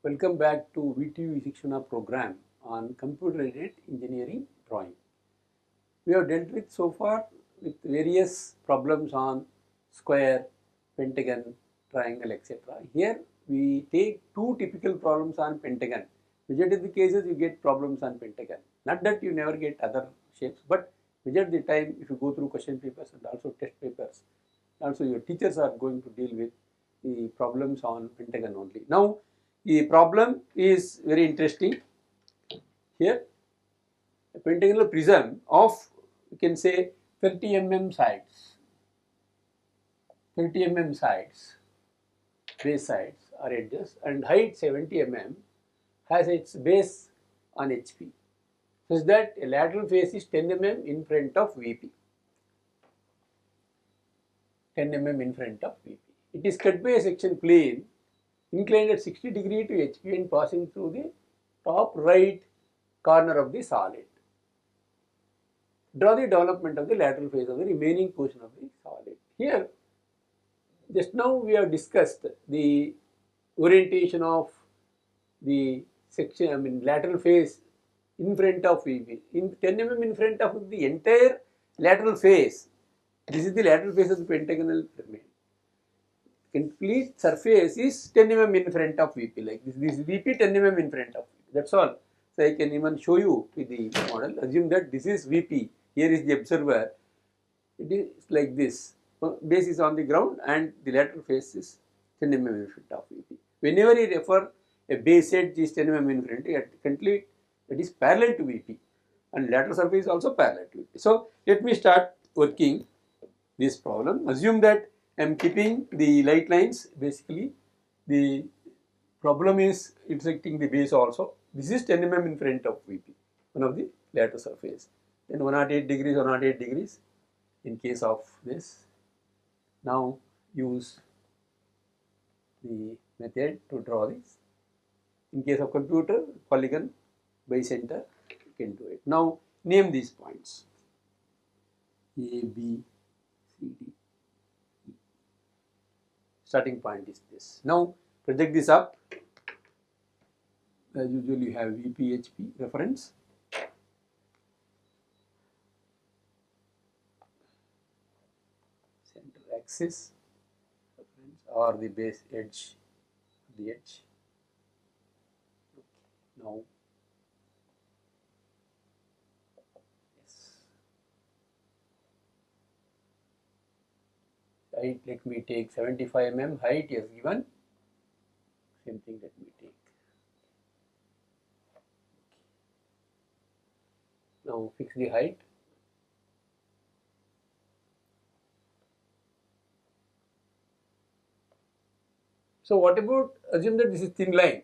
Welcome back to VTU e-Shikshana program on computer-aided engineering drawing. We have dealt with so far with various problems on square, pentagon, triangle, etc. Here we take two typical problems on pentagon. Majority of the cases you get problems on pentagon. Not that you never get other shapes, but majority of the time if you go through question papers and also test papers, also your teachers are going to deal with the problems on pentagon only. Now the problem is very interesting. Here a pentagonal prism of, you can say, 30 mm sides, 30 mm sides, base sides or edges, and height 70 mm, has its base on HP, such that a lateral face is 10 mm in front of VP. 10 mm in front of VP. It is cut by a section plane inclined at 60 degree to HP and passing through the top right corner of the solid. Draw the development of the lateral face of the remaining portion of the solid. Here, just now we have discussed the orientation of the section, lateral face in front of VP. In 10 mm in front of the entire lateral face. This is the lateral face of the pentagonal pyramid. Complete surface is 10 mm in front of VP, like this. This is VP 10 mm in front of VP. That's all. So I can even show you with the model. Assume that this is VP. Here is the observer. It is like this. Base is on the ground and the lateral face is 10 mm in front of VP. Whenever you refer a base edge is 10 mm in front, complete that is parallel to VP, and lateral surface is also parallel to VP. So let me start working this problem. Assume that I am keeping the light lines. Basically, the problem is intersecting the base also. This is 10 mm in front of VP, one of the lateral surface. Then 108 degrees, 108 degrees in case of this. Now use the method to draw this. In case of computer, polygon bicenter, you can do it. Now name these points. A, B, C, D. Starting point is this. Now project this up. As usual, you have VP, HP reference. Center axis reference or the base edge, the edge. Okay. Now, yes. Height, let me take 75 mm. Height is given. Same thing, let me take. Now fix the height. So what about, assume that this is thin line.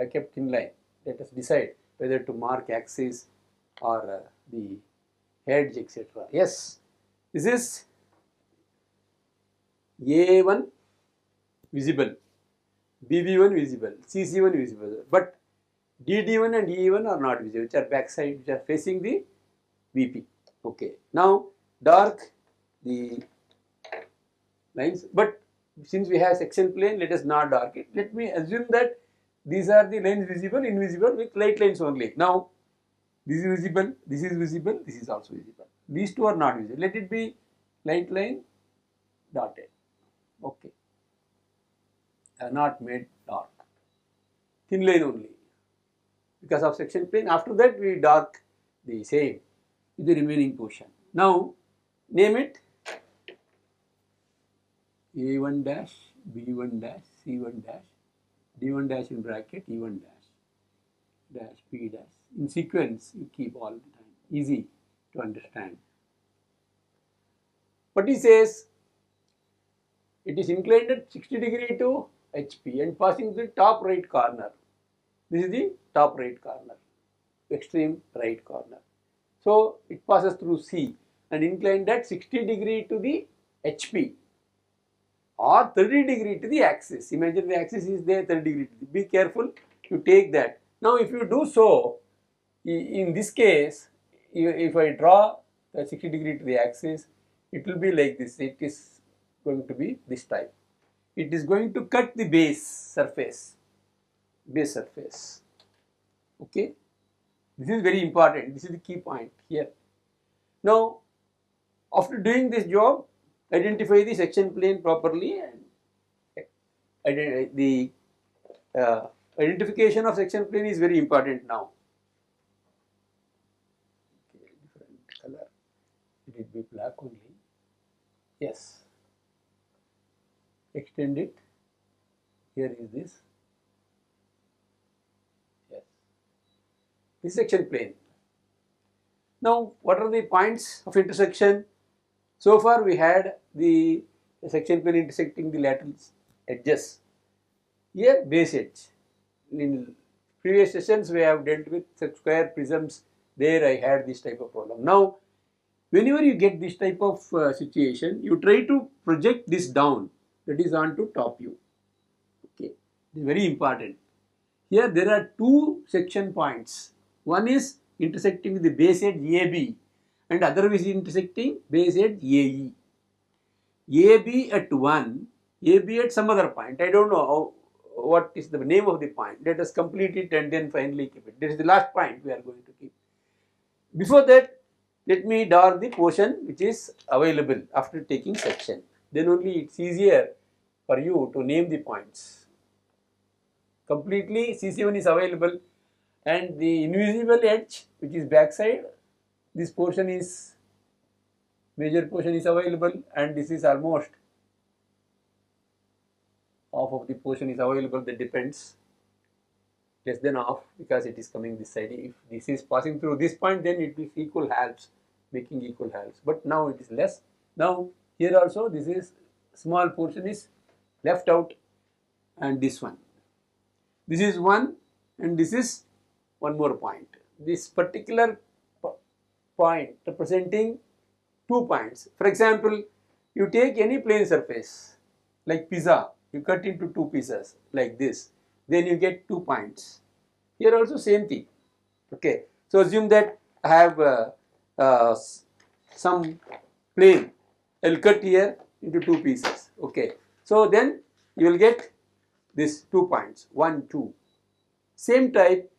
I kept thin line. Let us decide whether to mark axis or the edge, etc. Yes, this is A1 visible, BB1 visible, CC1 visible, but DD1 and E1 are not visible, which are backside, which are facing the VP. Okay. Now dark the lines, but since we have section plane, let us not dark it. Let me assume that these are the lines visible, invisible with light lines only. Now this is visible, this is visible, this is also visible. These two are not visible. Let it be light line dotted. Okay. I have not made dark. Thin line only because of section plane. After that we dark the same with the remaining portion. Now name it A1 dash, B1 dash, C1 dash, D1 dash in bracket, E1 dash, P dash. In sequence you keep all the time. Easy to understand. What he says, it is inclined at 60 degree to HP and passing the top right corner. This is the top right corner, extreme right corner. So it passes through C and inclined at 60 degree to the HP or 30 degree to the axis. Imagine the axis is there 30 degree. Be careful, you take that. Now if you do so, in this case, if I draw the 60 degree to the axis, it will be like this. It is going to be this type. It is going to cut the base surface. base surface. Okay, this is very important. This is the key point here. Now, after doing this job, identify the section plane properly, and the identification of section plane is very important now. Okay, different color. Let it be black only. Yes. Extend it. Here is this. Yes. This section plane. Now, what are the points of intersection? So far, we had the section plane intersecting the lateral edges. Here, base edge. In previous sessions, we have dealt with square prisms. There, I had this type of problem. Now, whenever you get this type of situation, you try to project this down, that is onto top view. Okay, this is very important. Here there are two section points. One is intersecting with the base edge AB and other is intersecting base edge AE. AB at 1, AB at some other point. I don't know what is the name of the point. Let us complete it and then finally keep it. This is the last point we are going to keep. Before that, let me draw the portion which is available after taking section. Then only it's easier for you to name the points. Completely CC1 is available, and the invisible edge which is backside, this portion is, major portion is available, and this is almost half of the portion is available. That depends, less than half, because it is coming this side. If this is passing through this point, then it is equal halves, making equal halves, but now it is less. Now here also this is small portion is left out, and this one, this is one, and this is one more point. This particular point representing 2 points. For example, you take any plane surface like pizza, you cut into 2 pieces like this, then you get 2 points. Here also same thing. Okay, so assume that I have some plane, I will cut here into 2 pieces. Okay, so then you will get this 2 points, 1, 2. Same type,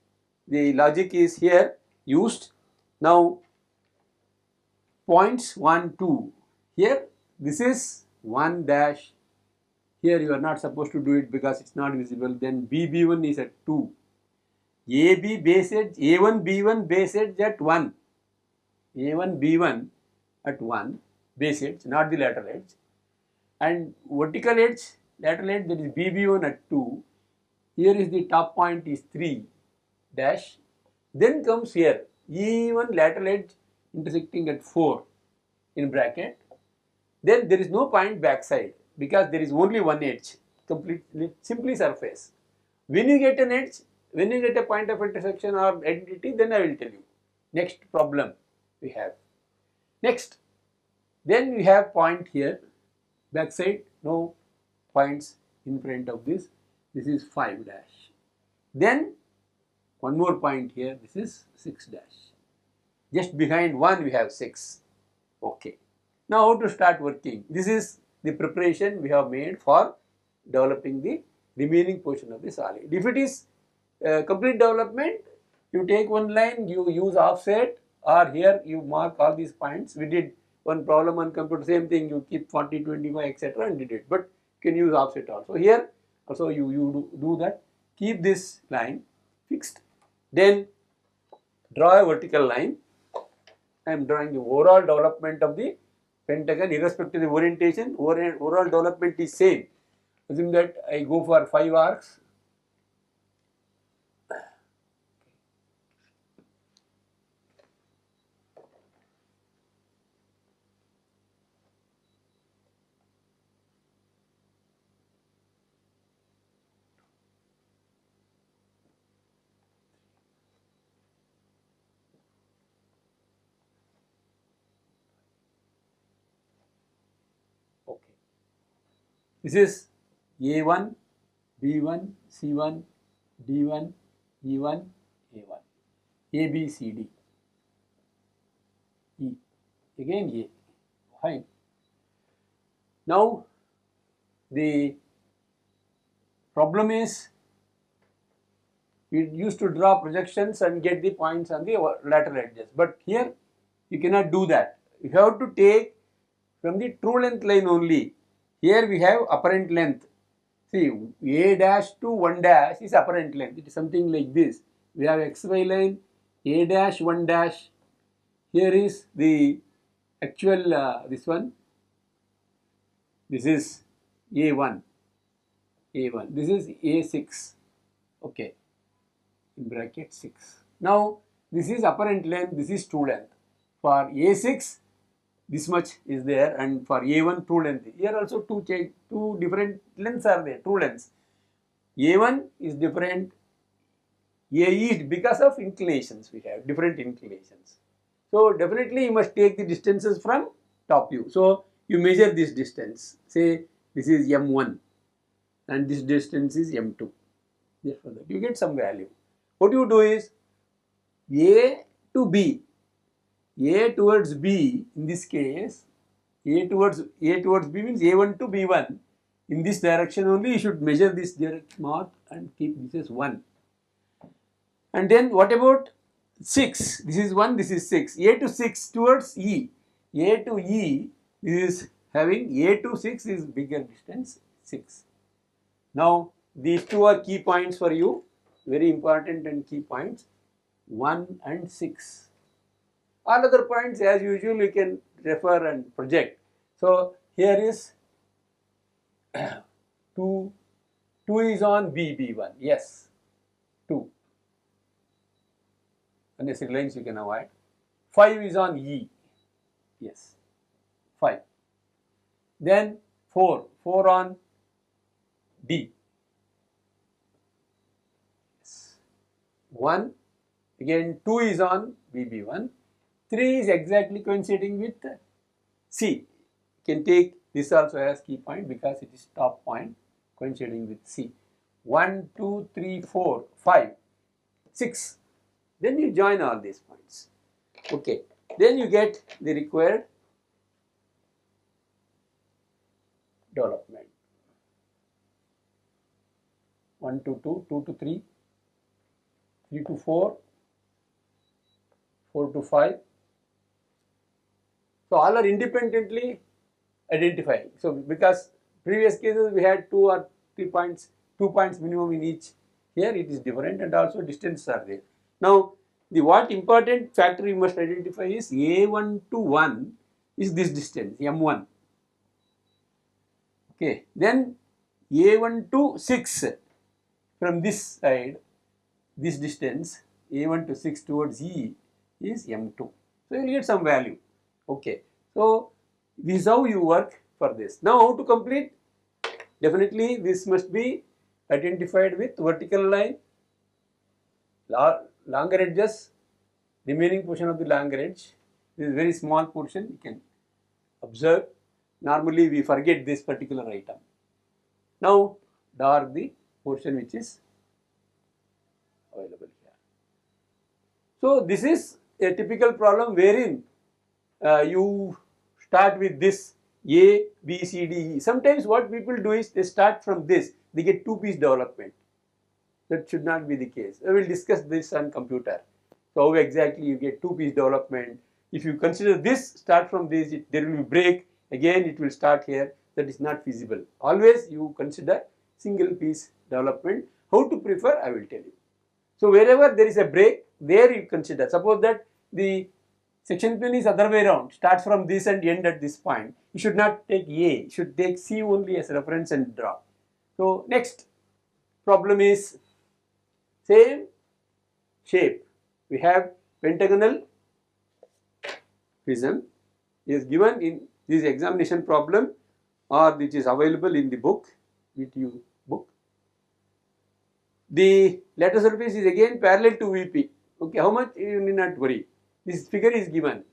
the logic is here used. Now points 1, 2. Here this is 1 dash. Here you are not supposed to do it because it's not visible. Then BB1 is at 2. AB base edge, A1 B1 base edge at 1. A1 B1 at 1 base edge, not the lateral edge. And vertical edge, lateral edge, that is BB1 at 2. Here is the top point is 3 dash. Then comes here E1 lateral edge intersecting at 4 in bracket. Then there is no point backside because there is only one edge, completely simply surface. When you get an edge, when you get a point of intersection or identity, then I will tell you. Next problem we have. Next, then we have point here, backside, no points in front of this. This is 5 dash. Then one more point here, this is 6 dash. Just behind 1 we have 6. Okay. Now how to start working? This is the preparation we have made for developing the remaining portion of the solid. If it is complete development, you take one line, you use offset, or here you mark all these points. We did one problem on computer, same thing, you keep 40, 25, etc. and did it, but you can use offset also. Here also you do that. Keep this line fixed, then draw a vertical line. I am drawing the overall development of the pentagon irrespective of the orientation. Overall development is same. Assume that I go for 5 arcs. This is A1, B1, C1, D1, E1, A1, A, B, C, D, E, again A, fine. Now the problem is We used to draw projections and get the points on the lateral edges. But here you cannot do that. You have to take from the true length line only. Here we have apparent length. See, A dash to 1 dash is apparent length. It is something like this. We have xy line, A dash, 1 dash. Here is the actual, this one. This is A1. A1. This is A6. Okay. In bracket 6. Now, this is apparent length, this is true length. For A6, this much is there, and for A1, true length. Here also two different lengths are there, true lengths. A1 is different, AE is because of inclinations, we have different inclinations. So, definitely you must take the distances from top view. So, you measure this distance, say this is M1 and this distance is M2. Therefore, you get some value. What you do is A to B, A towards B in this case, A towards B means A1 to B1. In this direction only you should measure this direct mark and keep this as 1. And then what about 6? This is 1, this is 6. A to 6 towards E. A to E, this is having A to 6 is bigger distance, 6. Now these two are key points for you, very important and key points, 1 and 6. All other points as usual you can refer and project. So here is 2 is on B1, yes, 2. Unnecessary lines you can avoid. 5 is on E, yes, 5. Then 4 on D. 1, again 2 is on BB1, 3 is exactly coinciding with C. You can take this also as key point because it is top point coinciding with C. 1, 2, 3, 4, 5, 6. Then you join all these points. Okay. Then you get the required development. 1 to 2, 2 to 3, 3 to 4, 4 to 5. So all are independently identifying. So because previous cases we had 2 or 3 points, 2 points minimum in each. Here it is different and also distances are there. Now the what important factor you must identify is A1 to 1 is this distance, M1. Okay. Then A1 to 6 from this side, this distance A1 to 6 towards E is M2. So you will get some value. Okay. So this is how you work for this. Now how to complete? Definitely this must be identified with vertical line, longer edges, remaining portion of the longer edge. This is very small portion, you can observe. Normally we forget this particular item. Now draw the portion which is available here. So this is a typical problem wherein you start with this A, B, C, D, E. Sometimes what people do is they start from this, they get two-piece development. That should not be the case. I will discuss this on computer. So how exactly you get two-piece development. If you consider this, start from this, there will be break. Again it will start here. That is not feasible. Always you consider single piece development. How to prefer, I will tell you. So wherever there is a break, there you consider. Suppose that the section plane is other way around, starts from this and end at this point. You should not take A, you should take C only as reference and draw. So next problem is same shape. We have pentagonal prism is given in this examination problem or which is available in the book, VTU book. The lateral surface is again parallel to VP. Okay, how much you need not worry. This figure is given.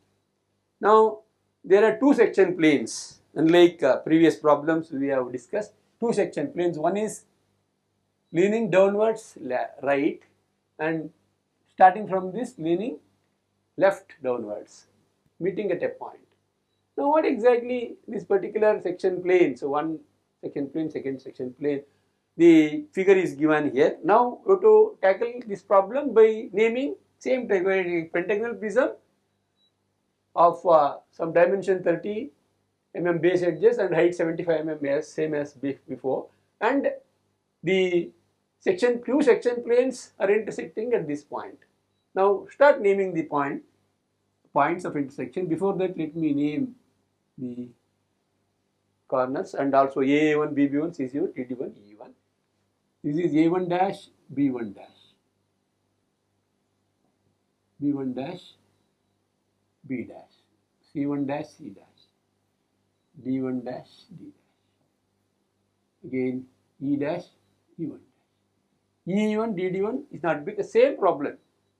Now there are two section planes. Unlike previous problems we have discussed, two section planes. One is leaning downwards right and starting from this leaning left downwards, meeting at a point. Now what exactly this particular section plane, so one section plane, second section plane, the figure is given here. Now we have to tackle this problem by naming same pentagonal prism of some dimension 30 base edges and height 75 as same as before, and the two section planes are intersecting at this point. Now start naming the points of intersection. Before that, let me name the corners and also AA1, BB1, CC1, TD1, E1. This is A1 dash, B1 dash, B1 dash, B dash, C1 dash, C dash, D1 dash, D dash. Again E dash, E1 dash. E1, DD1 is not big, the same problem,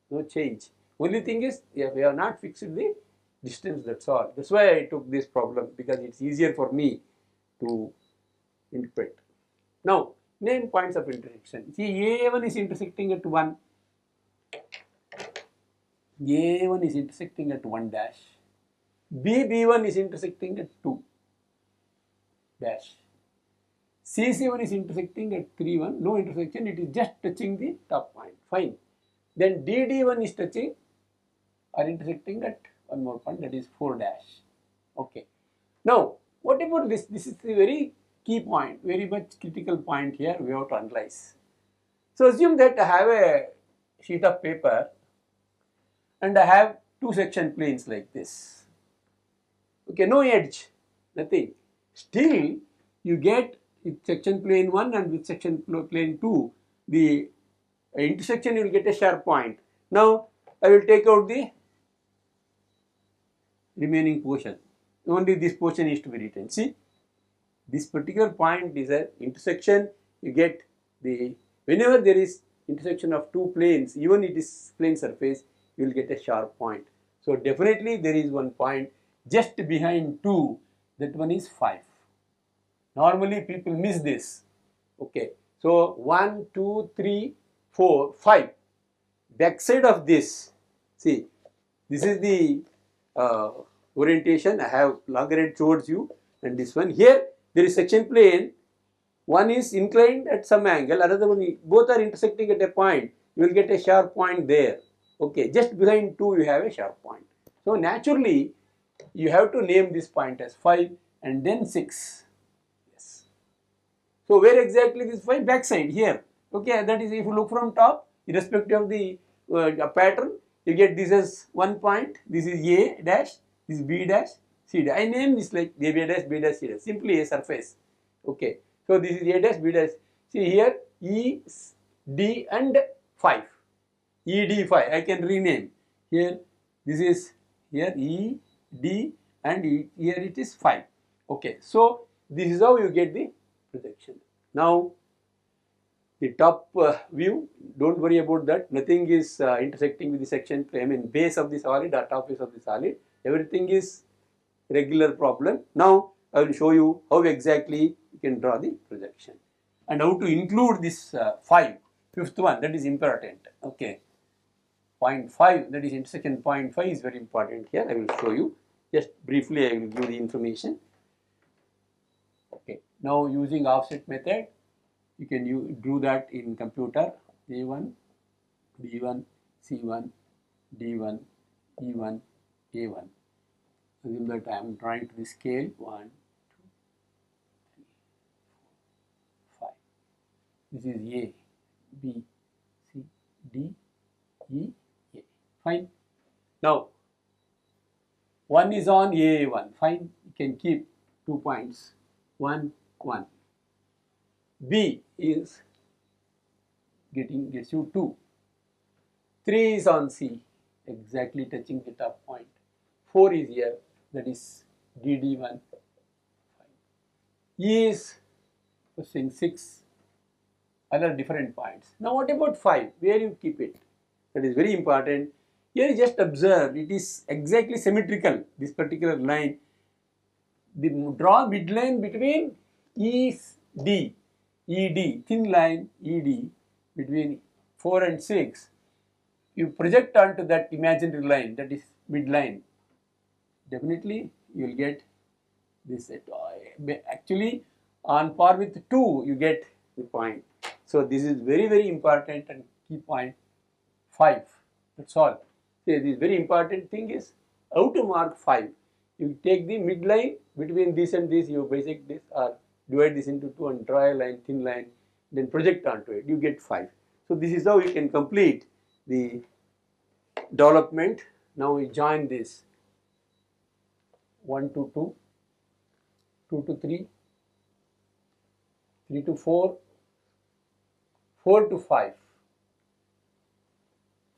no change. Only thing is, we have not fixed the distance, that's all. That's why I took this problem, because it's easier for me to interpret. Now, name points of intersection. See, A1 is intersecting at 1. A1 is intersecting at 1 dash. B1 is intersecting at 2 dash. CC1 is intersecting at 3, 1. No intersection, it is just touching the top point. Fine. Then DD1 is touching or intersecting at one more point, that is 4 dash. Okay. Now, what about this? This is the very key point, very much critical point here we have to analyze. So assume that I have a sheet of paper and I have two section planes like this. Okay, no edge, nothing. Still, you get with section plane 1 and with section plane 2, the intersection you will get a sharp point. Now, I will take out the remaining portion. Only this portion is to be written. See, this particular point is an intersection. You get whenever there is intersection of two planes, even it is plane surface, you will get a sharp point. So definitely there is one point just behind 2, that one is 5. Normally people miss this. Okay, so 1, 2, 3, 4, 5. Backside of this, see, this is the orientation. I have logarithm towards you, and this one here. There is section plane, one is inclined at some angle, another one, both are intersecting at a point, you will get a sharp point there. Okay, just behind 2 you have a sharp point. So naturally, you have to name this point as 5 and then 6. Yes. So where exactly this 5? Backside here. Okay, that is if you look from top, irrespective of the pattern, you get this as 1 point, this is A dash, this is B dash, C dash. I name this like A dash, B dash, C dash, simply a surface. Okay, so this is A dash, B dash. See here, E, D and 5. E, D, 5. I can rename. Here, this is here E, D and E, here it is 5. Okay, so this is how you get the projection. Now, the top view, don't worry about that. Nothing is intersecting with the section, base of the solid or top face of the solid. Everything is regular problem. Now, I will show you how exactly you can draw the projection and how to include this 5th one, that is important. Okay, point 5, that is intersection point 5 is very important here. I will show you. Just briefly, I will give the information. Okay, now using offset method, you can do that in computer. A1, B1, C1, D1, E1, A1. Assume that I am drawing to the scale 1, 2, 3, 4, 5. This is A, B, C, D, E, A. Fine. Now, 1 is on A1. Fine. You can keep 2 points. 1, 1. B is gets you 2. 3 is on C, exactly touching the top point. 4 is here, that is DD1. E is pushing 6, other different points. Now what about 5? Where you keep it? That is very important. Here you just observe, it is exactly symmetrical, this particular line. Draw midline between ED, thin line ED between 4 and 6. You project onto that imaginary line, that is midline. Definitely you will get this. Actually, on par with 2, you get the point. So this is very, very important and key point 5. That's all. See, the very important thing is how to mark 5. You take the midline between this and this, you bisect this or divide this into 2 and draw a line, thin line, then project onto it. You get 5. So this is how you can complete the development. Now we join this 1 to 2, 2 to 3, 3 to 4, 4 to 5,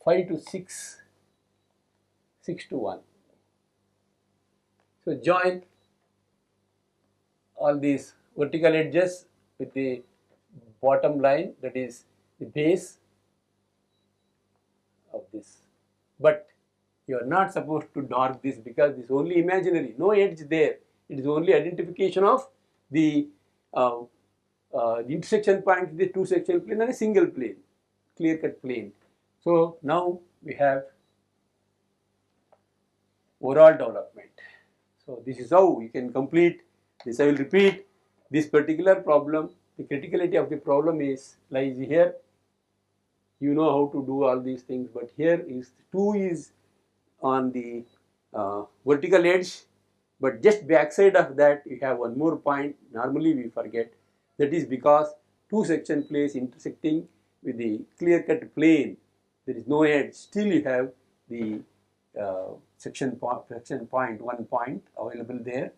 5 to 6, 6 to 1. So join all these vertical edges with the bottom line, that is the base of this. But you are not supposed to dark this because this is only imaginary, no edge there. It is only identification of the intersection point, the two section plane and a single plane, clear cut plane. So now we have overall development. So this is how you can complete this. I will repeat this particular problem. The criticality of the problem lies here. You know how to do all these things, but here is 2 is on the vertical edge, but just backside of that you have one more point. Normally we forget. That is because two section planes intersecting with the clear cut plane. There is no edge. Still you have the section point, 1 point available there.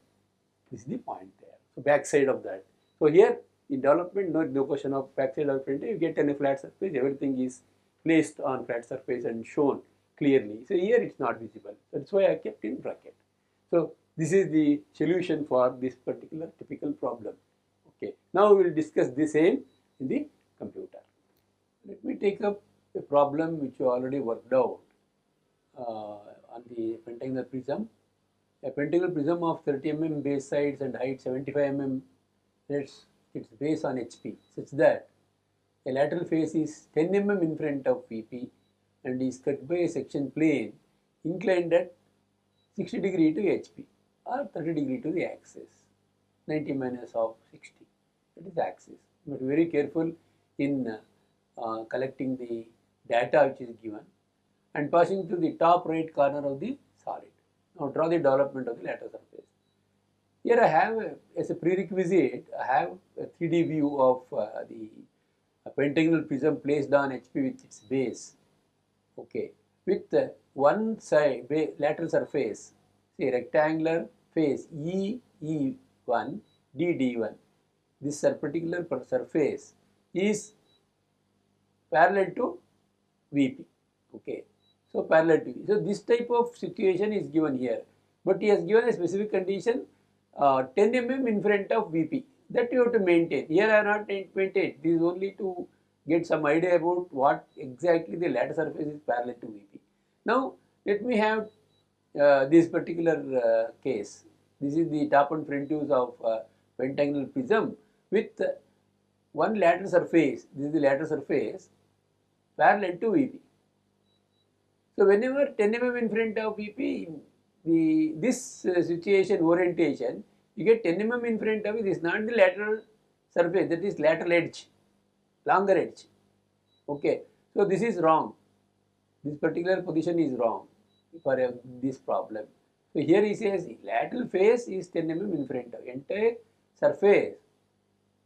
This is the point there. So backside of that. So here in development, no question of backside or front. You get any flat surface. Everything is placed on flat surface and shown clearly. So here it's not visible. That's why I kept in bracket. So this is the solution for this particular typical problem. Okay. Now we will discuss the same in the computer. Let me take up a problem which you already worked out on the pentagonal prism. A pentagonal prism of 30 mm base sides and height 75 mm sets its base on HP such that a lateral face is 10 mm in front of VP and is cut by a section plane inclined at 60 degree to HP or 30 degree to the axis, 90 minus of 60, that is axis. You must be very careful in collecting the data which is given and passing to the top right corner of the solid. Now draw the development of the lateral surface. Here I have, as a prerequisite, I have a 3D view of the pentagonal prism placed on HP with its base. Okay, with one side lateral surface, say rectangular face E1, D1. This particular surface is parallel to VP. Okay, so parallel to VP. So this type of situation is given here, but he has given a specific condition 10 mm in front of VP. That you have to maintain. Here I have not maintained. This is only to get some idea about what exactly the lateral surface is parallel to VP. Now let me have this particular case. This is the top and front views of pentagonal prism with one lateral surface. This is the lateral surface parallel to VP. So whenever 10 mm in front of VP, this situation orientation, you get 10 mm in front of it. This is not the lateral surface, that is lateral edge, longer edge. Okay, so this is wrong. This particular position is wrong for this problem. So here he says lateral face is 10 mm in front of entire surface.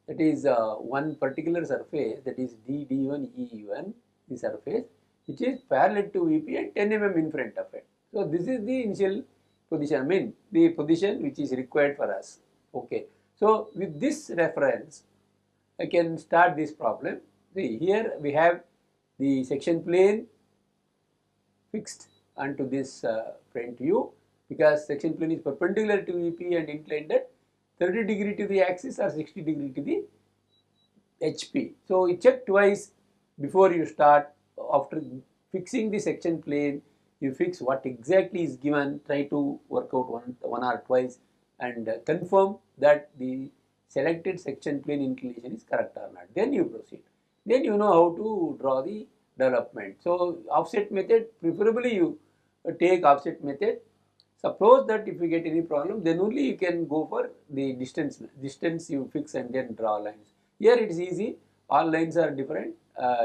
That is one particular surface, that is D1 E1, the surface which is parallel to VP and 10 mm in front of it. So this is the initial position, I mean the position which is required for us. Okay, so with this reference I can start this problem. See, here we have the section plane fixed onto this front view because section plane is perpendicular to VP and inclined at 30 degree to the axis or 60 degree to the HP. So you check twice before you start. After fixing the section plane, you fix what exactly is given, try to work out one or twice and confirm that the selected section plane inclination is correct or not. Then you proceed. Then you know how to draw the development. So offset method, preferably you take offset method. Suppose that if you get any problem, then only you can go for the distance you fix and then draw lines. Here it is easy, all lines are different,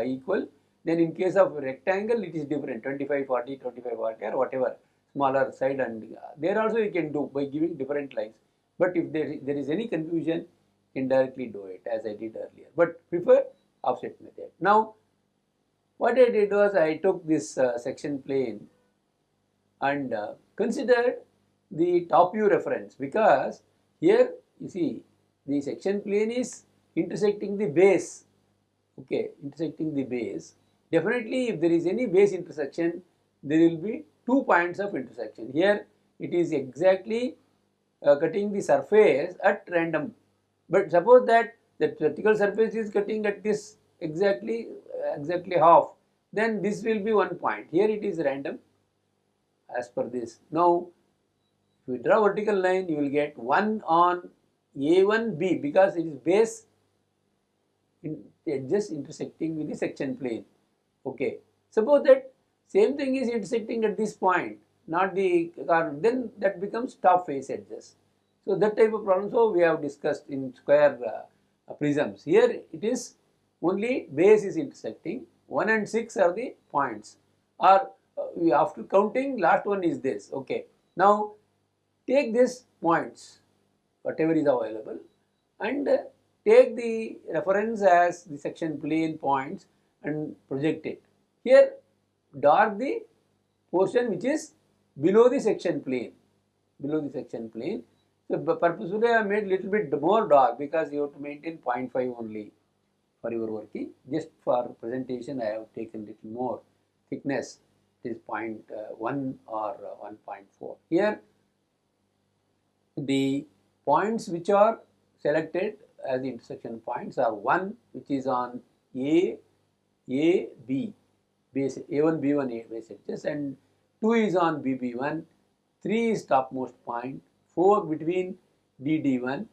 equal. Then in case of rectangle it is different, 25, 40, 25, 40 or whatever, smaller side, and there also you can do by giving different lines. But if there is any confusion, you can directly do it as I did earlier. But prefer offset method. Now what I did was I took this section plane and considered the top view reference, because here you see the section plane is intersecting the base, okay, intersecting the base. Definitely if there is any base intersection, there will be 2 points of intersection. Here it is exactly cutting the surface at random, but suppose that the vertical surface is cutting at this exactly half, then this will be 1 point. Here it is random as per this. Now if you draw vertical line, you will get 1 on A1B, because it is base edges intersecting with the section plane. Okay, suppose that same thing is intersecting at this point, not the curve, then that becomes top face edges. So that type of problem, so we have discussed in square prisms. Here it is only base is intersecting, 1 and 6 are the points, or after counting last one is this. Okay, now take these points, whatever is available, and take the reference as the section plane points and project it. Here dark the portion which is below the section plane, below the section plane. So purposefully I made little bit more dark, because you have to maintain 0.5 only for your working. Just for presentation I have taken little more thickness, it is 0.1 or 1.4. Here the points which are selected as the intersection points are 1 which is on A, B base, A1, B1 A base edges, and 2 is on BB1, 3 is topmost point, 4 between DD1,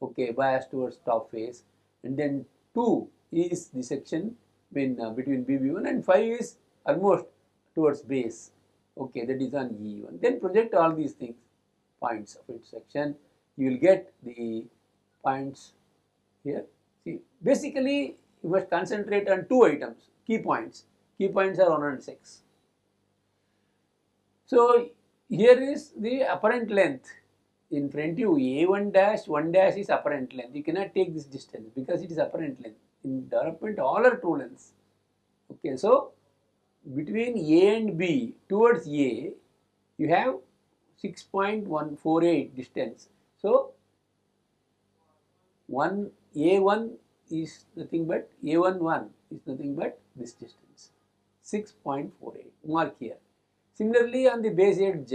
okay, bias towards top face, and then 2 is the section between BB1, and 5 is almost towards base, okay, that is on E1. Then project all these things, points of intersection, you will get the points here. See, basically you must concentrate on 2 items, key points. Key points are 1 and 6. So here is the apparent length in front view, A1 dash, 1 dash is apparent length. You cannot take this distance because it is apparent length. In development all are true lengths. Okay, so between A and B towards A you have 6.148 distance. So A1 is nothing but A11 is nothing but this distance, 6.48, mark here. Similarly on the base edge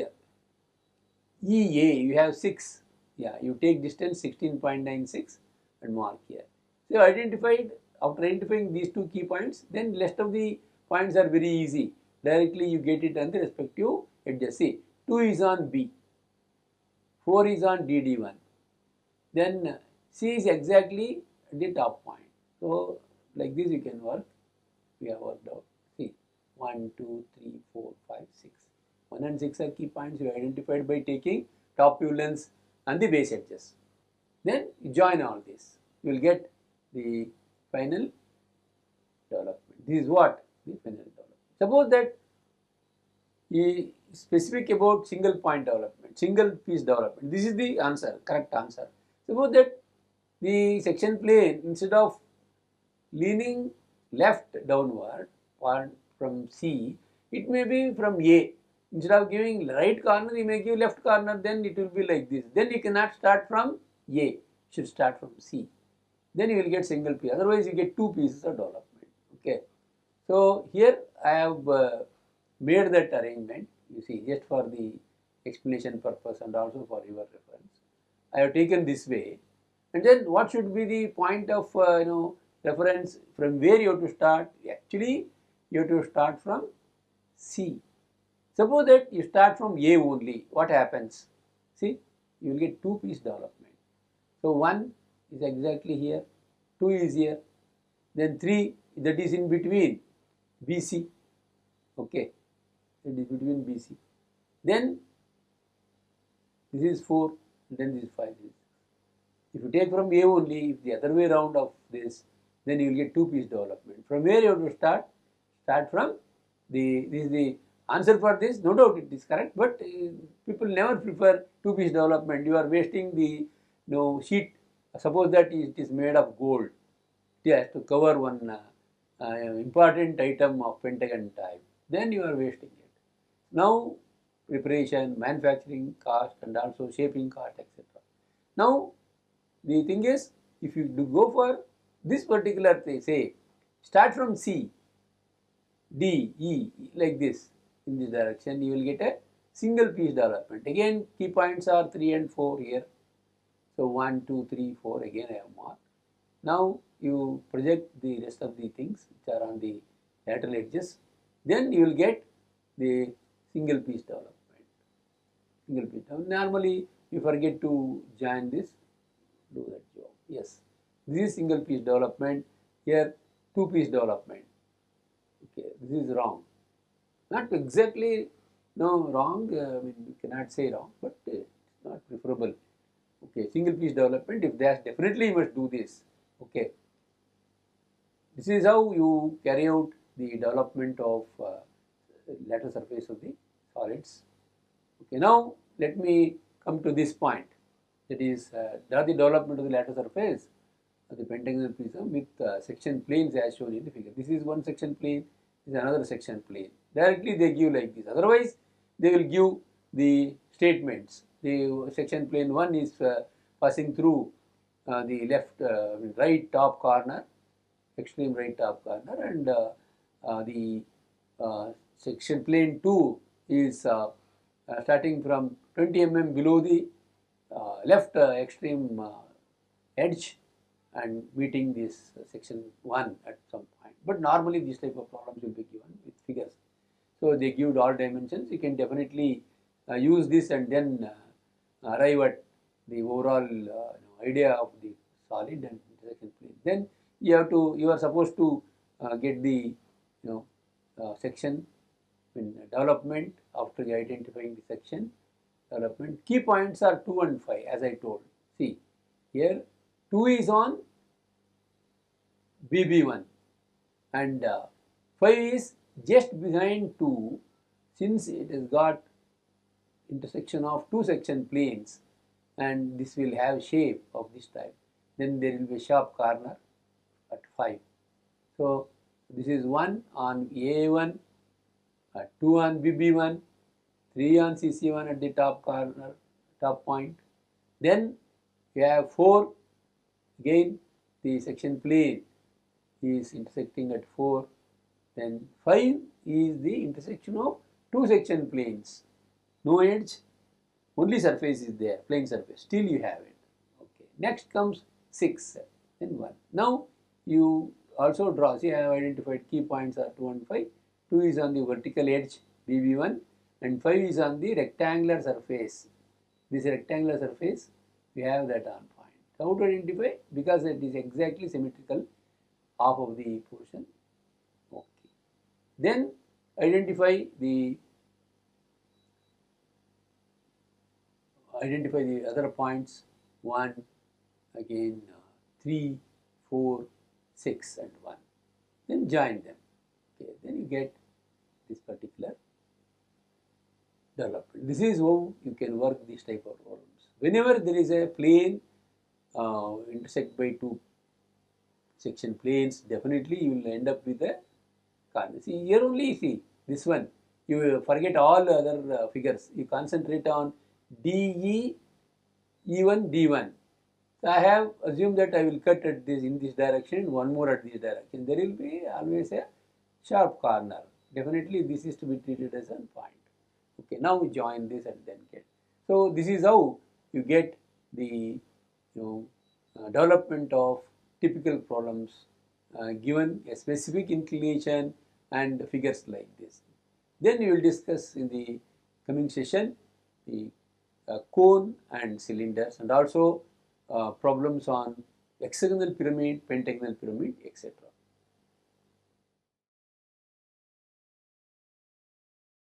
EA you have 6, yeah, you take distance 16.96 and mark here. So identified, after identifying these 2 key points, then rest of the points are very easy, directly you get it on the respective edges. See, 2 is on B, 4 is on DD1, then C is exactly at the top point. So like this you can work, we have worked out. See, 1, 2, 3, 4, 5, 6. 1 and 6 are key points you identified by taking top view lengths and the base edges. Then you join all this, you will get the final development. This is what the final development. Suppose that he is specific about single point development, single piece development. This is the answer, correct answer. Suppose that the section plane, instead of leaning left downward from C, it may be from A. Instead of giving right corner, you may give left corner, then it will be like this. Then you cannot start from A, you should start from C. Then you will get single piece, otherwise you get 2 pieces of development. Okay. So here I have made that arrangement, you see, just for the explanation purpose and also for your reference. I have taken this way, and then what should be the point of reference, from where you have to start? Actually you have to start from C. Suppose that you start from A only, what happens? See, you will get 2 piece development. So 1 is exactly here, 2 is here, then 3 that is in between BC, okay, it is between BC, then this is 4, then this is 5, If you take from A only, if the other way round of this, then you will get two-piece development. From where you have to start? Start from this is the answer for this. No doubt it is correct, but people never prefer two-piece development. You are wasting the sheet. Suppose that it is made of gold. It has to cover one important item of pentagon type. Then you are wasting it. Now preparation, manufacturing cost, and also shaping cost, etc. Now the thing is, if you do go for this particular thing, say start from C, D, E, like this, in this direction, you will get a single piece development. Again, key points are 3 and 4 here. So 1, 2, 3, 4, again I have marked. Now you project the rest of the things which are on the lateral edges. Then you will get the single piece development. Single piece development. Normally, you forget to join this, do that job. Yes, this is single piece development. Here, two piece development. Okay, this is wrong. Not exactly wrong. I mean, you cannot say wrong, but it's not preferable. Okay, single piece development. If that's definitely you must do this. Okay, this is how you carry out the development of lateral surface of the solids. Okay, now let me come to this point. That is, draw the development of the lateral surface of the pentagonal prism with section planes as shown in the figure. This is one section plane, this is another section plane. Directly they give like this. Otherwise, they will give the statements. The section plane 1 is passing through the right top corner, extreme right top corner, and the section plane 2 is starting from 20 mm below the left extreme edge and meeting this section 1 at some point. But normally this type of problems will be given with figures. So they give all dimensions. You can definitely use this and then arrive at the overall idea of the solid and intersection plane. Then you are supposed to get the section development after identifying the section development. Key points are 2 and 5 as I told. See here 2 is on BB1 and 5 is just behind 2. Since it has got intersection of two section planes and this will have shape of this type, then there will be a sharp corner at 5. So this is 1 on A1, 2 on BB1, 3 on CC1 at the top corner, top point. Then you have 4, again the section plane is intersecting at 4. Then 5 is the intersection of two section planes. No edge, only surface is there, plane surface, still you have it. Okay. Next comes 6, then 1. Now you also draw, see I have identified key points are 2 and 5. 2 is on the vertical edge BB1 and 5 is on the rectangular surface. This rectangular surface, we have that on point. How to identify? Because it is exactly symmetrical half of the portion. Okay. Then identify the other points 1, again 3, 4, 6 and 1. Then join them. Okay. Then you get this particular development. This is how you can work this type of problems. Whenever there is a plane intersect by two section planes, definitely you will end up with a corner. See here only, see this one, you will forget all other figures. You concentrate on DE, E1, D1. So I have assumed that I will cut at this in this direction, one more at this direction. There will be always a sharp corner. Definitely this is to be treated as a point. Okay, now we join this and then get. So this is how you get the development of typical problems given a specific inclination and figures like this. Then we will discuss in the coming session the cone and cylinders and also problems on hexagonal pyramid, pentagonal pyramid, etc.